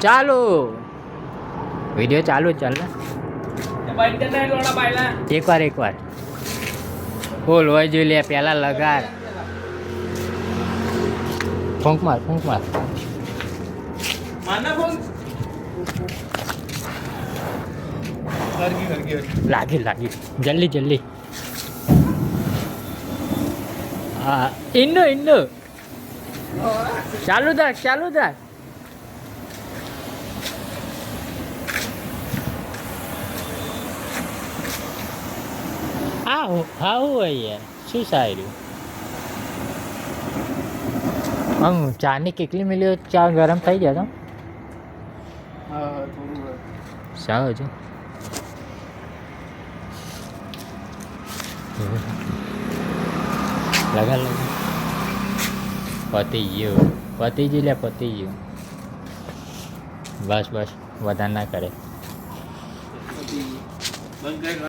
ચાલુ વિડીયો ચાલુ જ ચાલ એકવાર ફૂલ હોય જોઈ લે પેલા લગાડ ફૂંક માર લાગી જલ્દી હા ઇન્ડો ચાલુ રાખ હા હોય યાર શું સારું આમ ચાની કેટલી મિલી ચા ગરમ થઈ જાય તો સારું છે લગા પતી ગયું બસ વધારે ના કરે